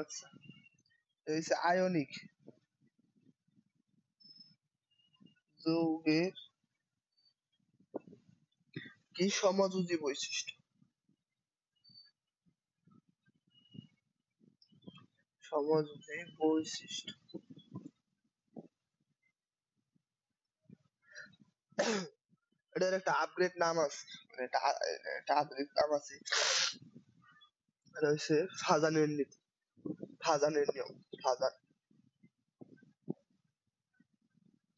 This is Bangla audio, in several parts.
আচ্ছা, এই যে আয়নিক যৌগের কি সমযোজী বৈশিষ্ট্য? সমযোজী বৈশিষ্ট্য এটার একটা আপগ্রেড নাম আছে, মানে একটা আধুনিক নাম আছে। এটা হচ্ছে ফাজানের নীতি, ফাজানের নিয়ম, ফাজান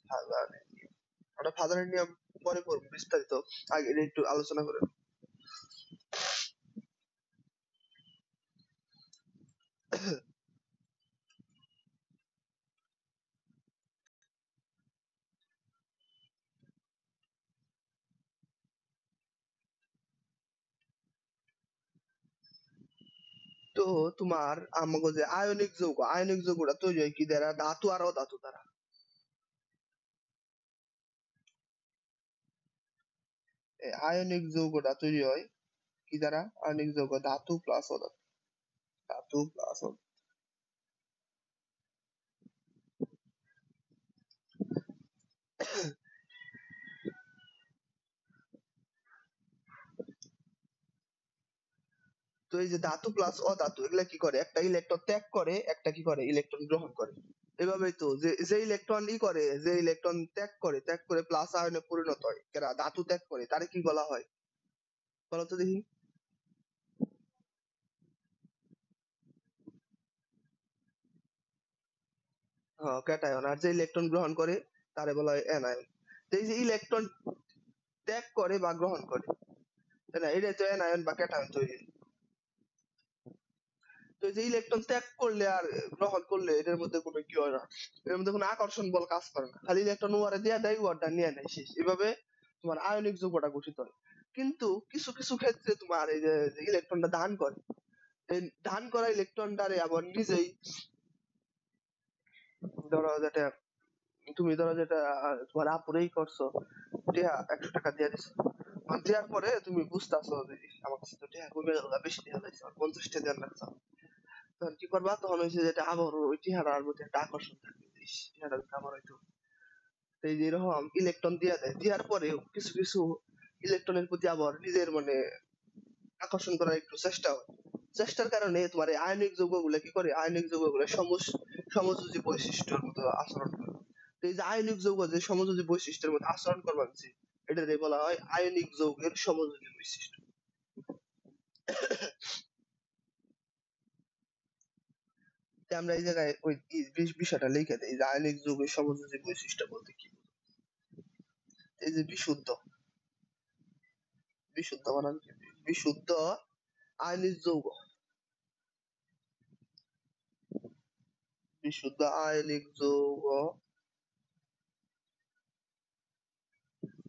ফাজানের নিয়ম। আমরা ফাজানের নিয়ম পরে পড়বো বিস্তারিত, আগে এটা একটু আলোচনা করে। তো তোমার আমাকে যে আয়নিক যৌগটা তৈরি হয় কি দ্বারা? ধাতু আর অধাতু দ্বারা। এই আয়নিক যৌগটা তৈরি হয় কি দ্বারা? আয়নিক যৌগ ধাতু প্লাস অধাতু, ধাতু প্লাস অধাতু। তো এই যে ধাতু প্লাস অধাতু এগুলা কি করে? একটা ইলেকট্রন ত্যাগ করে, একটা কি করে? ইলেকট্রন গ্রহণ করে। এভাবেই তো যে যে ইলেকট্রন ই করে, যে ইলেকট্রন ত্যাগ করে প্লাস আয়নে পরিণত হয়, কেরা ধাতু ত্যাগ করে, তারে কি বলা হয় বলো তো দেখি? হ্যাঁ, ক্যাটায়ন। আর যে ইলেকট্রন গ্রহণ করে তারে বলা হয় অ্যানায়ন। তো এই যে ইলেকট্রন ত্যাগ করে বা গ্রহণ করে, তাই না, এটা তো অ্যানায়ন বা ক্যাটায়ন তৈরি। তো এই যে ইলেকট্রন ত্যাগ করলে আর গ্রহণ করলে এটার মধ্যে কোনো কি হয় না, এর মধ্যে কোনো আকর্ষণ বল কাজ করে না, খালি ইলেকট্রন উয়ারে দিয়ে দেয়, উয়ারটা নিয়ে নেয়, শেষ। এভাবে তোমার আয়নিক যৌগটা গঠিত হয়। কিন্তু কিছু কিছু ক্ষেত্রে তোমার এই যে ইলেকট্রনটা দান করে, এই দান করা ইলেকট্রনটারে আবার নিজেই, ধরো যেটা তুমি ধরো যেটা তোমার আপুরেই করছো, টিয়া 100 টাকা দিয়ে দিছো, দেওয়ার পরে তুমি বুঝতেছো যে ইস, আমার কাছে তো টিয়া কমে গেল, বেশি টিয়া লাগছে, আমার 50 টা দেওয়ার লাগছে। তখন কি করবা? তখন হচ্ছে যেটা আবার ওই টিহারার মধ্যে একটা আকর্ষণ থাকবে, ইস, টিহারা যদি আমার হয়তো। তো এই যে এরকম ইলেকট্রন দিয়া দেয়, দেওয়ার পরেও কিছু কিছু ইলেকট্রনের প্রতি আবার নিজের মানে আকর্ষণ করার একটু চেষ্টা হয়। চেষ্টার কারণে তোমার এই আয়নিক যৌগগুলো কি করে? আয়নিক যৌগগুলো সমযোজী বৈশিষ্ট্যের মতো আচরণ করে। তো এই যে আয়নিক যৌগ যে সমযোজী বৈশিষ্ট্যের মতো আচরণ করবার যে, এটাকে বলা হয় আয়নিক যৌগের সমযোজী বৈশিষ্ট্য। তো আমরা এই জায়গায় ওই বিষয়টা লিখে দিই যে আয়নিক যৌগের সমযোজী বৈশিষ্ট্য বলতে কি? এই যে বিশুদ্ধ, বিশুদ্ধ বানান কি? বিশুদ্ধ আয়নিক যৌগ, বিশুদ্ধ আয়নিক যৌগ,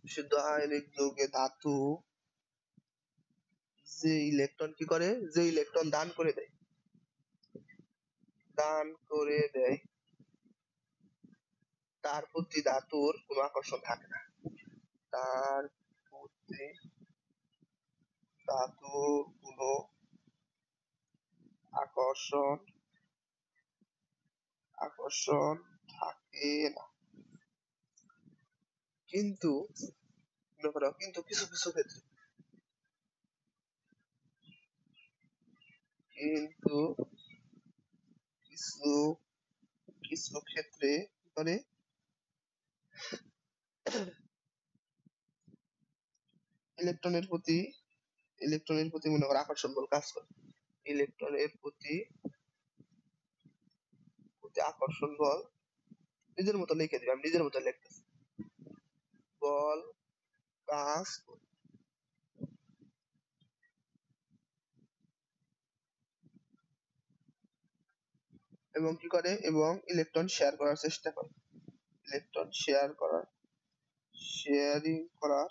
বিশুদ্ধ আয়নিক যৌগে ধাতু যে ইলেকট্রন কি করে? যে ইলেকট্রন দান করে দেয়, দান করে দেয়, তার প্রতি ধাতুর কোনো আকর্ষণ থাকে না। তার প্রতি ধাতুর কোনো আকর্ষণ আকর্ষণ থাকে না। কিন্তু মনে করো, কিন্তু কিছু কিছু ক্ষেত্রে, কিন্তু কিছু কিছু ক্ষেত্রে কি করে? ইলেকট্রনের প্রতি, ইলেকট্রনের প্রতি মনে করো আকর্ষণ বল কাজ করে। ইলেকট্রনের প্রতি প্রতি আকর্ষণ বল, নিজের মতো লিখে দিবে, আমি নিজের মতো লিখতেছি, বল কাজ করে। এবং কি করে? এবং ইলেকট্রন শেয়ার করার চেষ্টা করে, ইলেকট্রন শেয়ার করার, শেয়ারিং করার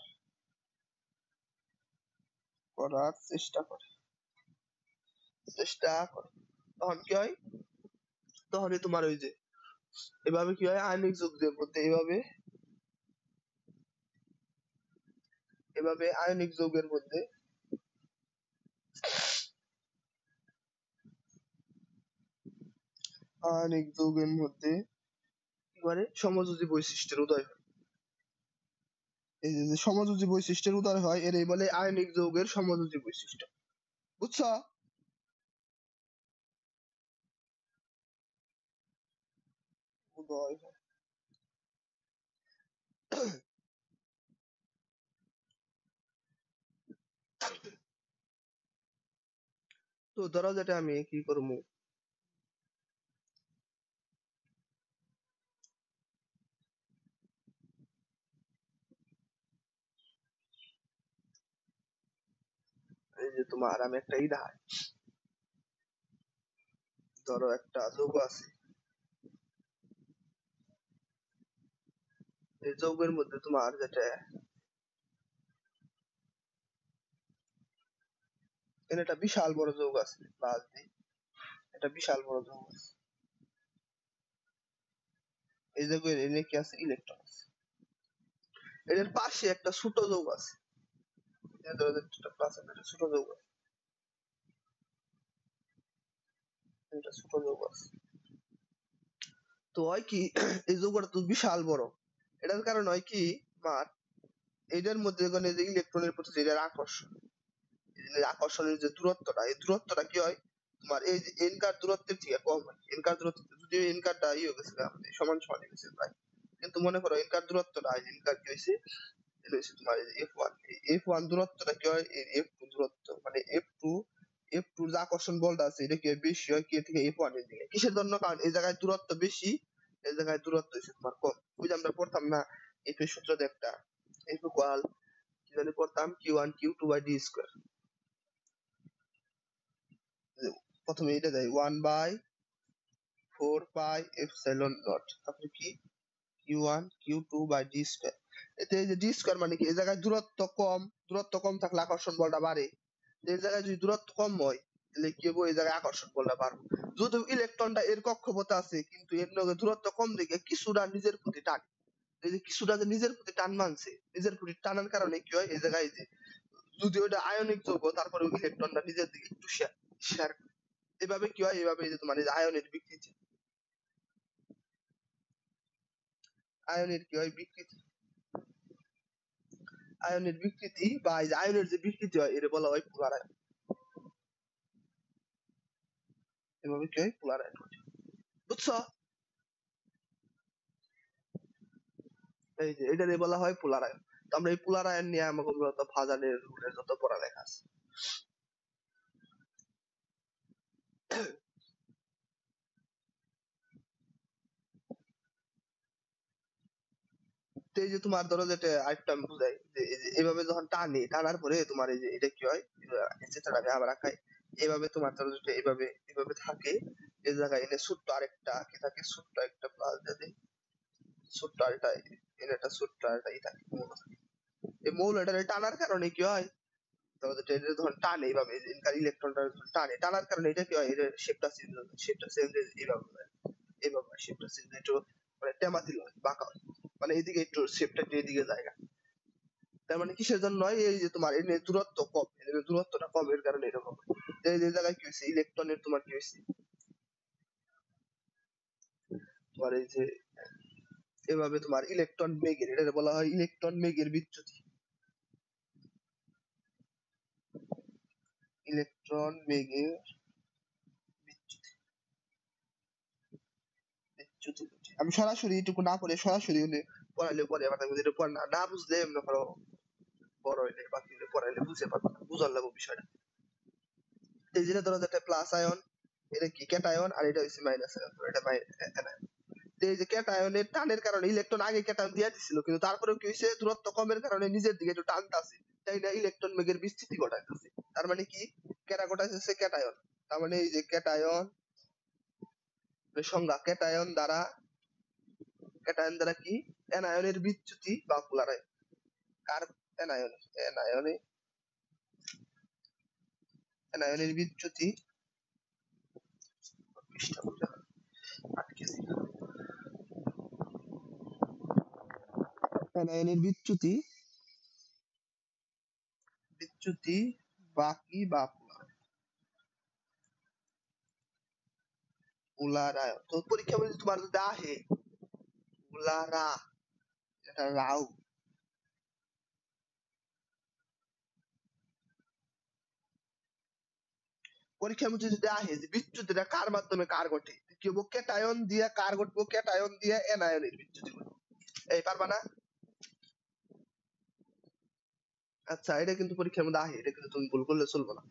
করার চেষ্টা করে, চেষ্টা করে। তখন কি হয়? তখনই তোমার ওই যে এভাবে কি হয় আয়নিক যৌগের মধ্যে, এভাবে এভাবে আয়নিক যৌগের মধ্যে আয়নিক যৌগের মধ্যে কি করে সমযোজী বৈশিষ্ট্যের উদয় হয়। এই যে সমযোজী বৈশিষ্ট্যের উদয় হয় এরই বলে আয়নিক যৌগের সমযোজী বৈশিষ্ট্য। বুঝছো? উদয় হয়। তো ধরো যেটা আমি কি করবো, এই যে তোমার আমি একটা ইডা, ধরো একটা যৌগ আছে, এই যৌগের মধ্যে তোমার যেটা এখানে একটা বিশাল বড় যৌগ আছে, প্লাস দিই, একটা বিশাল বড় যৌগ আছে, এই যৌগের এনে কি আছে, ইলেকট্রন আছে। এর পাশে একটা ছোট যৌগ আছে, এই ধরো একটা প্লাস একটা ছোট যৌগ আছে, একটা ছোট যৌগ আছে। তো হয় কি এই যৌগটা তো বিশাল বড়, এটার কারণ হয় কি তোমার এটার মধ্যে মানে যে ইলেকট্রনের প্রতি যে এটার আকর্ষণ, এই আকর্ষণের যে দূরত্বটা, এই দূরত্বটা কি হয় তোমার এই যে এন কার দূরত্বের থেকে কম হয়। এন কার দূরত্ব যদি এন কারটা ইয়ে হয়ে গেছে মানে সমান সমান হয়ে গেছে প্রায়, কিন্তু মনে করো এন কার দূরত্বটা এন কার কি হয়েছে, এটা হচ্ছে তোমার এফ ওয়ান, এফ ওয়ান দূরত্বটা কি হয় এফ টু দূরত্ব, মানে এফ টু, এফ টুর যে আকর্ষণ বলটা আছে এটা কি হয় বেশি হয় কে থেকে এফ ওয়ান এর দিকে। কিসের জন্য? কারণ এই জায়গায় দূরত্ব বেশি, এই জায়গায় দূরত্ব হচ্ছে তোমার কম। ওই যে আমরা পড়তাম না এফ এর সূত্র একটা, এফ ইকুয়াল কি জানি পড়তাম Q one Q two by D square. প্রথমে এটা দেয় one by four pi epsilon naught, তারপরে কি Q one Q two by D square. এতে এই যে ডি স্কোয়ার মানে কি এই জায়গায় দূরত্ব কম, দূরত্ব কম থাকলে আকর্ষণ বলটা বাড়ে, এই জায়গায় যদি দূরত্ব কম হয় তাহলে কি হবো, এই জায়গায় আকর্ষণ বলটা বাড়বে। যদিও ইলেকট্রনটা এর কক্ষপথে আছে কিন্তু এর লগে দূরত্ব কম দিকে কিছুটা নিজের প্রতি টান, এই যে কিছুটা যে নিজের প্রতি টান মানছে, নিজের প্রতি টানার কারণে কি হয় এই জায়গায় যে যদি ওটা আয়নিক যৌগ তারপরে ইলেকট্রনটা নিজের দিকে একটু শেয়ার, এভাবে কি হয়, এভাবে এই যে তোমার এই যে আয়নের বিকৃতি, আয়নের কি হয় বিকৃতি, আয়নের বিকৃতি বা এই যে আয়নের যে বিকৃতি হয় এটা বলা হয় পোলার আয়ন। এভাবে কি হয় পোলার আয়ন, বুঝছো? এই যে এটা দিয়ে বলা হয় পোলার আয়ন। তো আমরা এই পোলার আয়ন নিয়ে আমাকে মূলত ভাজানের রুলের যত পড়ালেখা আছে। তো এই যে তোমার ধরো যেটা আরেকটা আমি বুঝাই যে এই যে এভাবে যখন টানি, টানার পরে তোমার এই যে এটা কি হয় চেষ্টাটাকে আবার রাখাই, এভাবে তোমার ধরো যেটা এভাবে এভাবে থাকে, এই জায়গায় এনে ছোট্ট আরেকটা কি থাকে, ছোট্ট একটা প্লাস যদি ছোট্ট আরেকটা এনে একটা ছোট্ট আরেকটা ই থাকে মৌল থাকে। এই মৌলটা টানার কারণে কি হয়, তাহলে এটা যখন টানে এইভাবে ইলেকট্রনটা যখন টানে, টানার কারণে এটা কি হয় এর শেপটা চেঞ্জ হয়, শেপটা চেঞ্জ এইভাবে হয়, এইভাবে শেপটা চেঞ্জ একটু মানে টেমাতিল হয়, বাঁকা হয়, মানে এইদিকে একটু শেপটা একটু এদিকে জায়গা। তার মানে কিসের জন্য হয়, এই যে তোমার এর দূরত্ব কম, এর দূরত্বটা কম এর কারণে এরকম হয়। এই যে জায়গায় কি হয়েছে ইলেকট্রনের তোমার কি হয়েছে তোমার এই যে এভাবে তোমার ইলেকট্রন বেগের, এটা বলা হয় ইলেকট্রন বেগের বিচ্যুতি, ইলেকট্রন বেগের বিচ্যুতি, বিচ্যুতি। আমি সরাসরি এটুকু না পড়ে সরাসরি পড়াইলে পরে আবার আমি যেটা পড়া না না বুঝলে এমনি করো, বড় হইলে বা কি হইলে পড়াইলে বুঝতে পারবো না, বুঝার লাগবে বিষয়টা। এই যেটা ধরো একটা প্লাস আয়ন, এটা কি ক্যাটায়ন আর এটা হচ্ছে মাইনাস আয়ন, এটা অ্যানায়ন। এই যে ক্যাটায়নের টানের কারণে ইলেকট্রন আগে ক্যাটায়ন দিয়ে দিছিল কিন্তু তারপরেও কি হয়েছে দূরত্ব কমের কারণে নিজের দিকে একটু টানতাছে, তাই না ইলেকট্রন বেগের বিস্তৃতি ঘটাইতেছে। তার মানে কি কেটা ঘটাইতেছে ক্যাটায়ন, তার মানে এই যে ক্যাটায়ন সংজ্ঞা ক্যাটায়ন দ্বারা কি অ্যানায়নের বিচ্যুতি বা পোলার আয়ন, কার অ্যানায়ন, অ্যানায়নে অ্যানায়নের বিচ্যুতি, পৃষ্ঠা বুঝা আটকে যায়। অ্যানায়নের বিচ্যুতি, বিচ্যুতি বা কি বা পোলার, পোলারায়ন তো পরীক্ষা যদি তোমার যদি আহে পোলারা এটা রাও পরীক্ষার মধ্যে যদি আহে যে বিচ্যুতিটা কার মাধ্যমে কার ঘটে কি হবো ক্যাটায়ন দিয়া কার ঘটবো ক্যাটায়ন দিয়া এনায়নের বিচ্যুতি ঘটবো এই পারবা না আচ্ছা এটা কিন্তু পরীক্ষার মধ্যে আহে এটা কিন্তু তুমি ভুল করলে চলবে না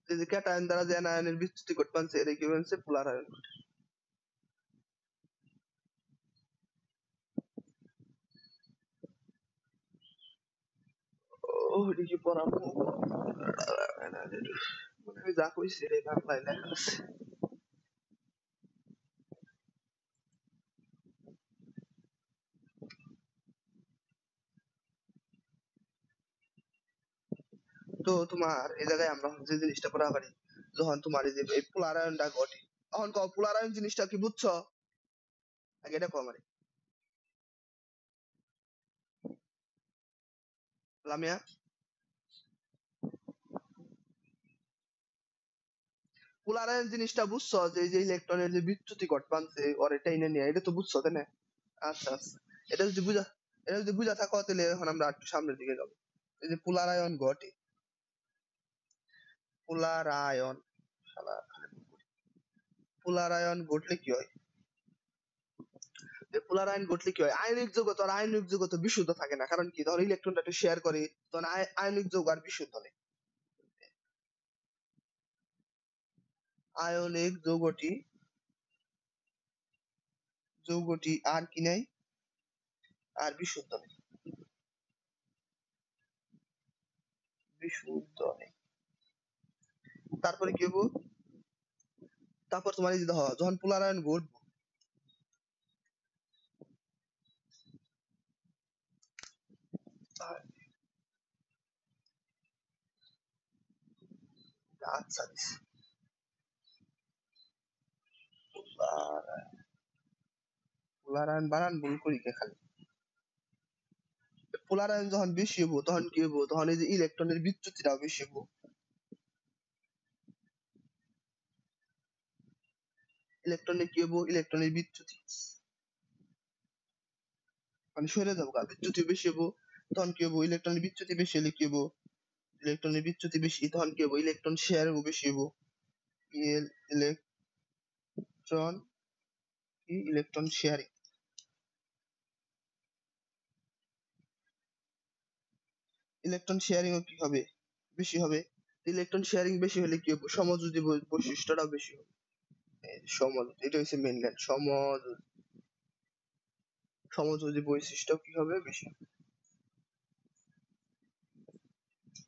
এই যে ক্যাটায়ন দ্বারা যে এনায়নের বিচ্যুতি ঘটে পানছে এটা কি বলছে পোলারায়ন ও এটা কি পড়াবো আমি যা কইছি রে বাংলায় লেখা আছে তো তোমার এই জায়গায় আমরা যে জিনিসটা পড়া পারি যখন তোমার এই যে এই পোলারায়নটা ঘটে তখন কও পোলারায়ন জিনিসটা কি বুঝছো আগে এটা কও আমারে লামিয়া পোলারায়ন জিনিসটা বুঝছো যে এই যে ইলেকট্রনের যে বিচ্যুতি ঘটপানছে ওর এটা এনে নিয়ে এটা তো বুঝছো তাই না আচ্ছা আচ্ছা এটা যদি বুঝা এটা যদি বুঝা থাকো তাহলে এখন আমরা একটু সামনের দিকে যাবো এই যে পোলারায়ন ঘটে পোলারায়ন শালা পোলারায়ন ঘটলে কি হয় যে পোলারায়ন ঘটলে কি হয় আয়নিক যৌগ তো আর আয়নিক যৌগ তো বিশুদ্ধ থাকে না কারণ কি ধর ইলেকট্রনটা একটু শেয়ার করে তখন আয়নিক যৌগ আর বিশুদ্ধ নেই আয়নিক যৌগটি আর কি নাই আর বিশুদ্ধ নেই বিশুদ্ধ নেই তারপরে কি হবো তারপর তোমার এই যে দেখো যখন পোলারায়ন ঘটবো আচ্ছা পোলারায়ন বানান ভুল করি কে খালি পোলারায়ন যখন বেশি হবো তখন কি হবো তখন এই যে ইলেকট্রনের বিচ্যুতিটাও বেশি হবো ইলেকট্রনের কি হবো ইলেকট্রনের বিচ্যুতি মানে সরে যাবো বিচ্যুতি বেশি হবো তখন কি হবো ইলেকট্রনের বিচ্যুতি বেশি হলে কি হবো ইলেকট্রনের বিচ্যুতি বেশি তখন কি হবো ইলেকট্রন শেয়ার বেশি হবো ইলেকট্রন কি ইলেকট্রন শেয়ারিং ইলেকট্রন শেয়ারিং কি হবে বেশি হবে ইলেকট্রন শেয়ারিং বেশি হলে কি হবে সমযোজী বৈশিষ্ট্যটাও বেশি হবে এটা হচ্ছে মেইনল্যান্ড সমযোজী বৈশিষ্ট্য কি হবে বেশি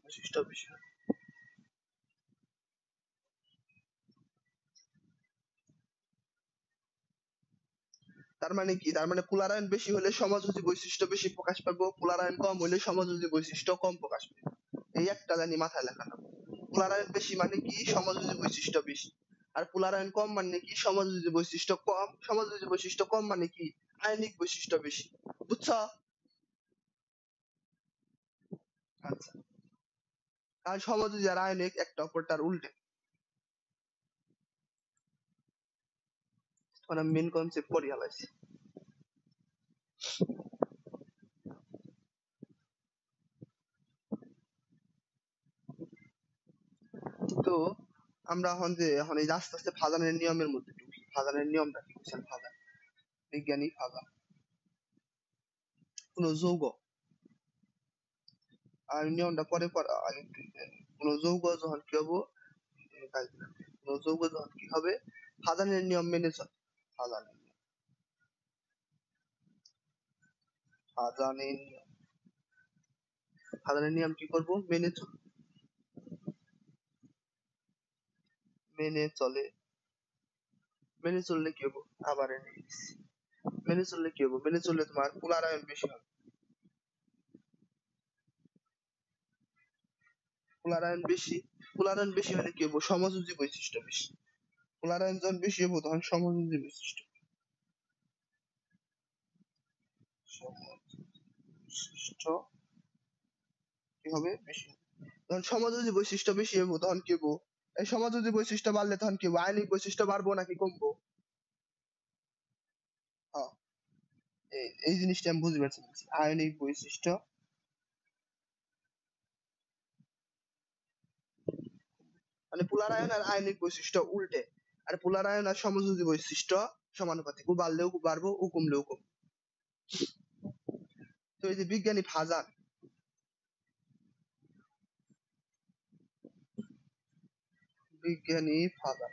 বৈশিষ্ট্য বেশি হবে তার মানে কি তার মানে পোলারায়ন বেশি হলে সমযোজী বৈশিষ্ট্য বেশি প্রকাশ পাবো পোলারায়ন কম হলে সমযোজী বৈশিষ্ট্য কম প্রকাশ পাবে এই একটা জানি মাথায় লেখানো পোলারায়ন বেশি মানে কি সমযোজী বৈশিষ্ট্য বেশি আর পোলারায়ন কম মানে কি সমযোজী বৈশিষ্ট্য কম সমযোজী বৈশিষ্ট্য কম মানে কি আয়নিক বৈশিষ্ট্য বেশি বুঝছো আচ্ছা আর সমযোজী আর আয়নিক একটা অপরটার উল্টে মানে মেন কনসেপ্ট পড়ি হালাইছি তো আমরা এখন এই যে আস্তে আস্তে ফাজানের নিয়মের মধ্যে ঢুকি ফাজানের নিয়মটা কি বুঝছেন ফাজান বিজ্ঞানী ফাজান কোন যৌগ আর নিয়মটা পরে পড়া আগে একটু কোন যৌগ যখন কি হবো কোন যৌগ যখন কি হবে ফাজানের নিয়ম মেনে চলে ফাজানের নিয়ম ফাজানের নিয়ম ফাজানের নিয়ম কি করবো মেনে চলে মেনে চললে কি হবো আবার এনে দিচ্ছি। মেনে চললে কি হবো মেনে চললে তোমার পোলারায়ন বেশি হবে পোলারায়ন বেশি হলে কি হবো সমযোজী বৈশিষ্ট্য বেশি পোলারায়ন যখন বেশি হবো তখন সমযোজী বৈশিষ্ট্য বৈশিষ্ট্য কি হবে বেশি। তখন সমাযোজী বৈশিষ্ট্য বেশি হবো তখন কি হবো? এই সমাযোজী বৈশিষ্ট্য বাড়লে তখন কি হবো? আয়নিক বৈশিষ্ট্য বাড়বো নাকি কমবো? হ্যাঁ, এই জিনিসটা আমি বুঝতে পারছি। আয়নিক বৈশিষ্ট্য মানে পোলার আয়ন আর আয়নিক বৈশিষ্ট্য উল্টে, আর পোলার আয়ন আর সমযোজী বৈশিষ্ট্য সমানুপাতিক, ও বাড়লেও বাড়বো ও কমলেও কমবো। তো এই যে বিজ্ঞানী ফাজান, বিজ্ঞানী ফাজান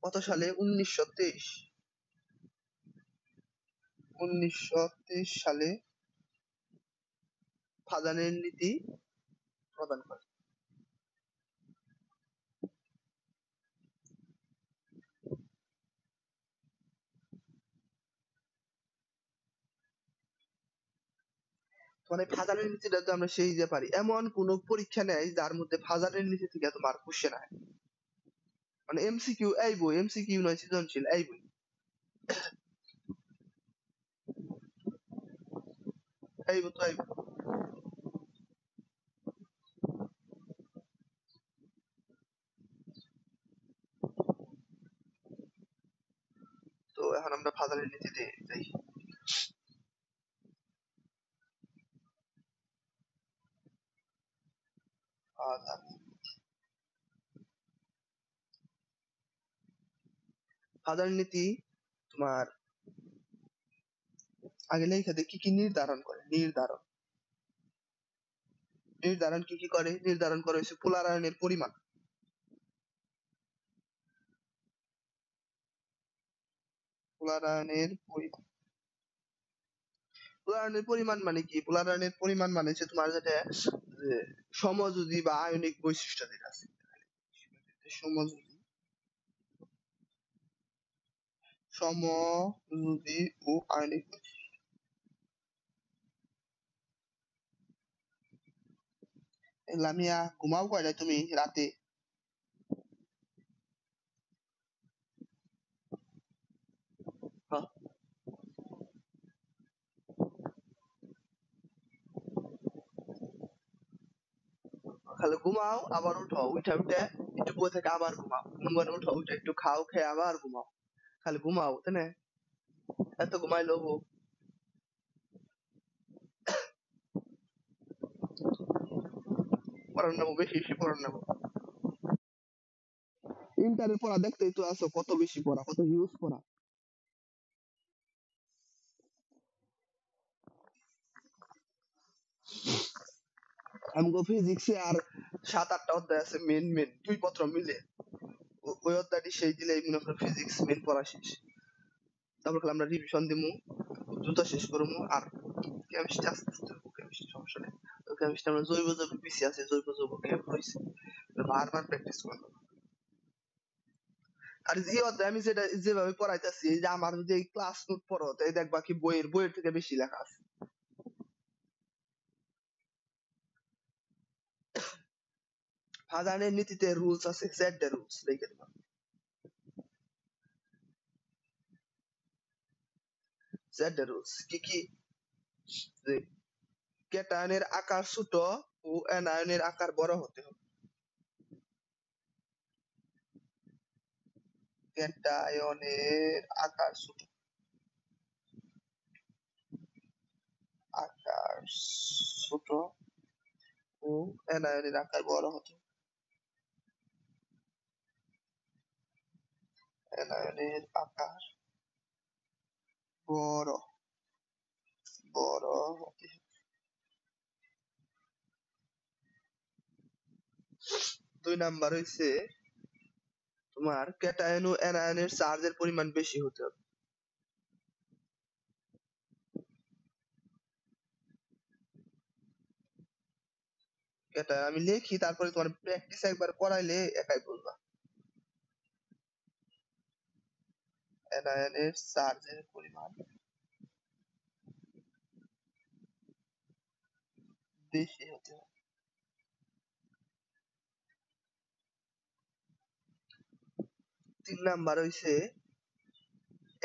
কত সালে? 1923 সালে ফাজানের নীতি প্রদান করে। মানে ফাজানের নীতিটা তো আমরা সেই যে পারি, এমন কোন পরীক্ষা নেই যার মধ্যে ফাজানের নীতি থেকে তোমার কোশ্চেন হয়। মানে এমসিকিউ এই বই, এমসিকিউ নয় সৃজনশীল এই বই। এই বই তো এই বই। তো এখন আমরা ফাজানের নীতিতে যাই। ফাজান, ফাজানের নীতি তোমার আগে লেখা দেখি কি কি নির্ধারণ করে। নির্ধারণ, নির্ধারণ কি কি করে? নির্ধারণ করে হচ্ছে পোলার আয়নের পরিমাণ। পোলার আয়নের পরিমাণ, পোলার আয়নের পরিমাণ মানে কি? পোলার আয়নের পরিমাণ মানে হচ্ছে তোমার যেটা যে সমযোজী বা আয়নিক বৈশিষ্ট্য যেটা আছে, সমযোজী, সমযোজী ও আয়নিক বৈশিষ্ট্য। এই লামিয়া ঘুমাও কয়টায় তুমি রাতে? হ্যাঁ, খালি ঘুমাও আবার উঠো, উঠে উঠে একটু বসে থেকে আবার ঘুমাও, ঘুমানো উঠো, উঠে একটু খাও, খেয়ে আবার ঘুমাও, খালি ঘুমাও তাই না? এত ঘুমাইলো পড়ার নেবো, বেশি বেশি পড়ার নেবো। ইন্টারের পড়া দেখতেই তো আছো, কত বেশি পড়া, কত হিউজ পড়া। আমগো ফিজিক্সে আর 7-8টা অধ্যায় আছে মেন মেন, দুই পত্র মিলে। ওই অধ্যায়টি সেই দিলেই মনে করো ফিজিক্স মেন পড়া শেষ। তারপর খালি আমরা রিভিশন দিমু, দ্রুত শেষ করবো। আর কেমিস্ট্রি আস্তে আস্তে হবো, কেমিস্ট্রি সমস্যা নেই। তো কেমিস্ট্রি আমরা জৈব যৌগ পিসি আছে, জৈব যৌগ কেম হয়েছে, বারবার প্র্যাকটিস করবো। আর যে অধ্যায় আমি যেটা যেভাবে পড়াইতেছি, এই যে আমার যদি ক্লাস নোট পড়ো তাই দেখবা কি বইয়ের বইয়ের থেকে বেশি লেখা আছে। ফাজানের নীতিতে রুলস আছে, সেট রুলস লিখে দিবা। সেট রুলস কি কি? যে ক্যাটায়নের আকার ছোট ও অ্যানায়নের আকার বড় হতে হবে। ক্যাটায়নের আকার ছোট, আকার ছোট ও অ্যানায়নের আকার বড় হতে হবে। অ্যানায়নের আকার বড় বড় হতে হবে। 2 নাম্বার হইছে তোমার ক্যাটায়ন ও অ্যানায়নের চার্জের পরিমাণ বেশি হতে হবে। এটা আমি লিখি, তারপরে তোমার প্র্যাকটিস একবার করাইলে একাই বলবা। অ্যানায়নের চার্জের পরিমাণ বেশি হতে হবে। 3 নাম্বার হইছে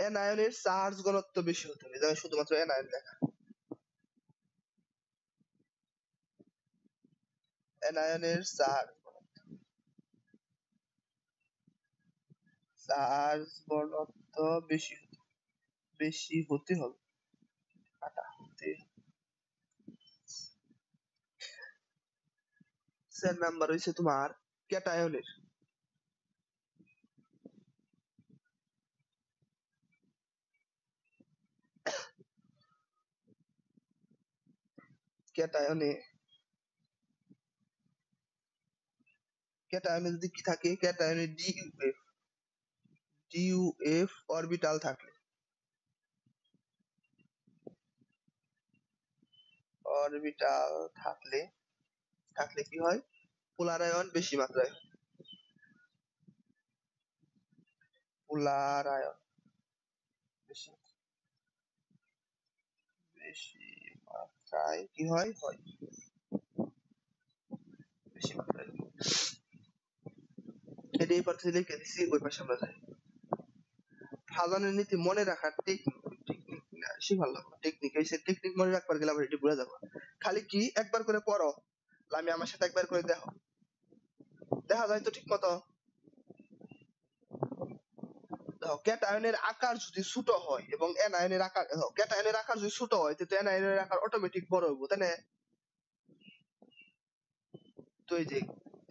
অ্যানায়নের চার্জ ঘনত্ব বেশি হতে হবে। এখানে শুধুমাত্র অ্যানায়ন লেখা। অ্যানায়নের চার্জ ঘনত্ব বেশি হতে হবে। চার নাম্বার হইছে তোমার ক্যাটায়নের। ক্যাটায়নে যদি কি থাকে, ক্যাটায়নে ডিইউএফ অরবিটাল থাকলে থাকলে কি হয়, পোলার আয়ন বেশি মাত্রায় কি হয় বেশি মাত্রায়। এটা এই পাশে লিখে দিছি, ওই পাশে আমরা যাই। ফাজানের নীতি মনে রাখার টেকনিক শিখার লাগবে। টেকনিক মনে রাখবার গেলে আবার এটি ভুলে যাবো। খালি কি একবার করে পড়ো, আমি আমার সাথে একবার করে দেখা যায় তো ঠিক মতো। দেখো, ক্যাটায়নের আকার যদি ছোট হয় এবং অ্যানায়নের আকার, ক্যাটায়নের আকার যদি ছোট হয় তো অ্যানায়নের আকার অটোমেটিক বড় হইব, তাই না? তো এই যে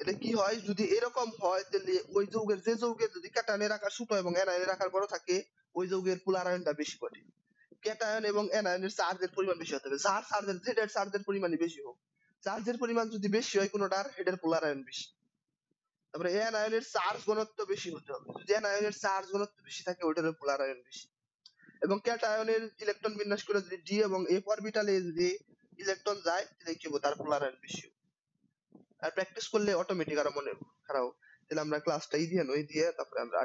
এটা কি হয়, যদি এরকম হয় তাহলে ওই যৌগের, যে যৌগের যদি ক্যাটায়নের আকার ছোট এবং অ্যানায়নের আকার বড় থাকে, ওই যৌগের পোলার আয়নটা বেশি ঘটে। ক্যাটায়ন এবং অ্যানায়নের চার্জের পরিমাণ বেশি হতে হবে। যার চার্জের, যেটার চার্জের পরিমাণই বেশি হোক, চার্জের পরিমাণ যদি বেশি হয় কোনোটার, হেডের পোলার আয়ন বেশি। তারপরে অ্যানায়নের চার্জ ঘনত্ব বেশি হতে হবে। যদি অ্যানায়নের চার্জ ঘনত্ব বেশি থাকে, ওইটার পোলার আয়ন বেশি। এবং ক্যাটায়নের ইলেকট্রন বিন্যাস করে যদি ডি এবং এফ অরবিটালে যদি ইলেকট্রন যায়, তাহলে কি হবে, তার পোলার আয়ন বেশি। আর প্র্যাকটিস করলে অটোমেটিক আরো মনে খারাপ। তাহলে আমরা ক্লাসটা দিয়ে তারপরে আমরা